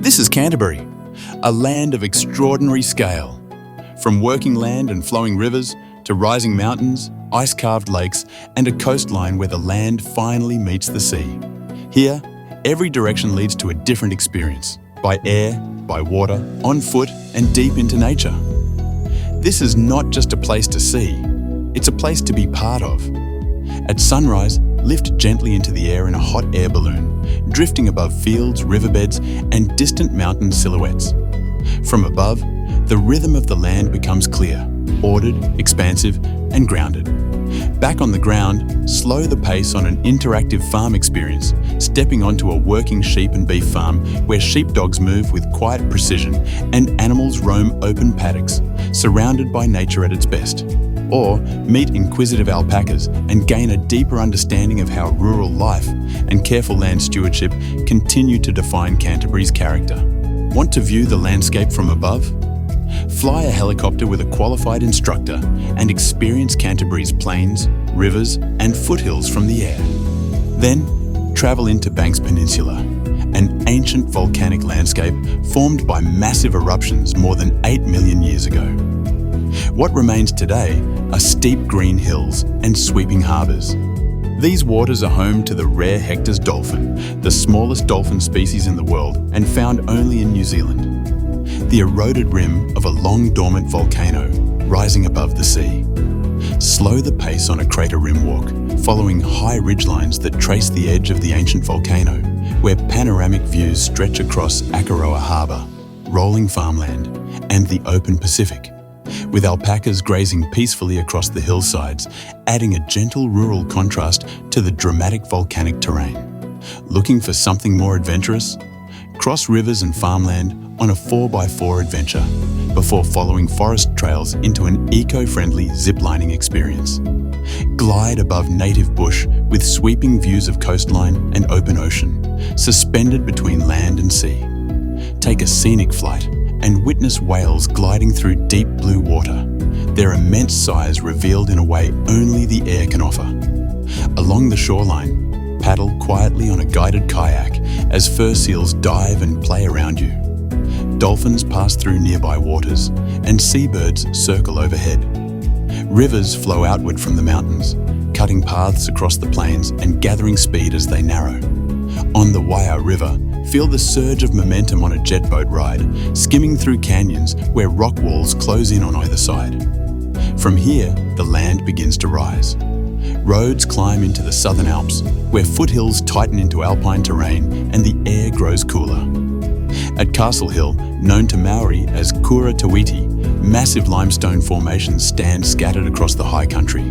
This is Canterbury, a land of extraordinary scale. From working land and flowing rivers to rising mountains, ice-carved lakes, and a coastline where the land finally meets the sea. Here, every direction leads to a different experience, by air, by water, on foot, and deep into nature. This is not just a place to see, it's a place to be part of. At sunrise, lift gently into the air in a hot air balloon, drifting above fields, riverbeds, and distant mountain silhouettes. From above, the rhythm of the land becomes clear, ordered, expansive, and grounded. Back on the ground, slow the pace on an interactive farm experience, stepping onto a working sheep and beef farm where sheepdogs move with quiet precision and animals roam open paddocks, surrounded by nature at its best. Or meet inquisitive alpacas and gain a deeper understanding of how rural life and careful land stewardship continue to define Canterbury's character. Want to view the landscape from above? Fly a helicopter with a qualified instructor and experience Canterbury's plains, rivers, and foothills from the air. Then, travel into Banks Peninsula, an ancient volcanic landscape formed by massive eruptions more than 8 million years ago. What remains today are steep green hills and sweeping harbours. These waters are home to the rare Hector's dolphin, the smallest dolphin species in the world and found only in New Zealand. The eroded rim of a long dormant volcano rising above the sea. Slow the pace on a crater rim walk, following high ridgelines that trace the edge of the ancient volcano, where panoramic views stretch across Akaroa Harbour, rolling farmland, and the open Pacific, with alpacas grazing peacefully across the hillsides, adding a gentle rural contrast to the dramatic volcanic terrain. Looking for something more adventurous? Cross rivers and farmland on a 4x4 adventure before following forest trails into an eco-friendly ziplining experience. Glide above native bush with sweeping views of coastline and open ocean, suspended between land and sea. Take a scenic flight and witness whales gliding through deep blue water, their immense size revealed in a way only the air can offer. Along the shoreline, paddle quietly on a guided kayak as fur seals dive and play around you. Dolphins pass through nearby waters, and seabirds circle overhead. Rivers flow outward from the mountains, cutting paths across the plains and gathering speed as they narrow. On the Waia River, feel the surge of momentum on a jet boat ride, skimming through canyons where rock walls close in on either side. From here, the land begins to rise. Roads climb into the Southern Alps, where foothills tighten into alpine terrain and the air grows cooler. At Castle Hill, known to Maori as Kura Tawiti, massive limestone formations stand scattered across the high country.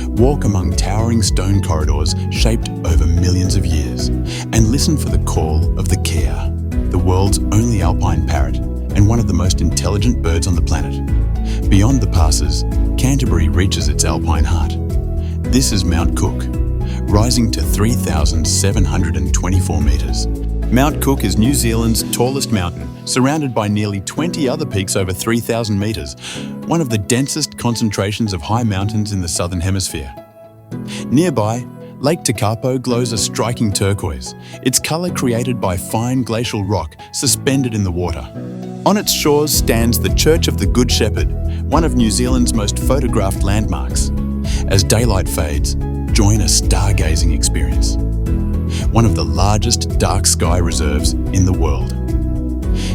Walk among towering stone corridors shaped over millions of years, and listen for the call of the kea, the world's only alpine parrot and one of the most intelligent birds on the planet. Beyond the passes, Canterbury reaches its alpine heart. This is Mount Cook, rising to 3,724 metres. Mount Cook is New Zealand's tallest mountain, surrounded by nearly 20 other peaks over 3,000 metres, one of the densest concentrations of high mountains in the Southern Hemisphere. Nearby, Lake Tekapo glows a striking turquoise, its colour created by fine glacial rock suspended in the water. On its shores stands the Church of the Good Shepherd, one of New Zealand's most photographed landmarks. As daylight fades, join a stargazing experience, one of the largest dark sky reserves in the world.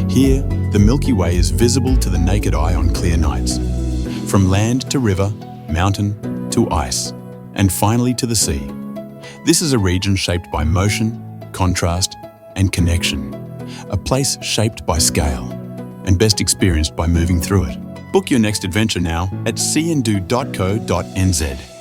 Here, the Milky Way is visible to the naked eye on clear nights, from land to river, mountain to ice, and finally to the sea. This is a region shaped by motion, contrast, and connection, a place shaped by scale, and best experienced by moving through it. Book your next adventure now at seeanddo.co.nz.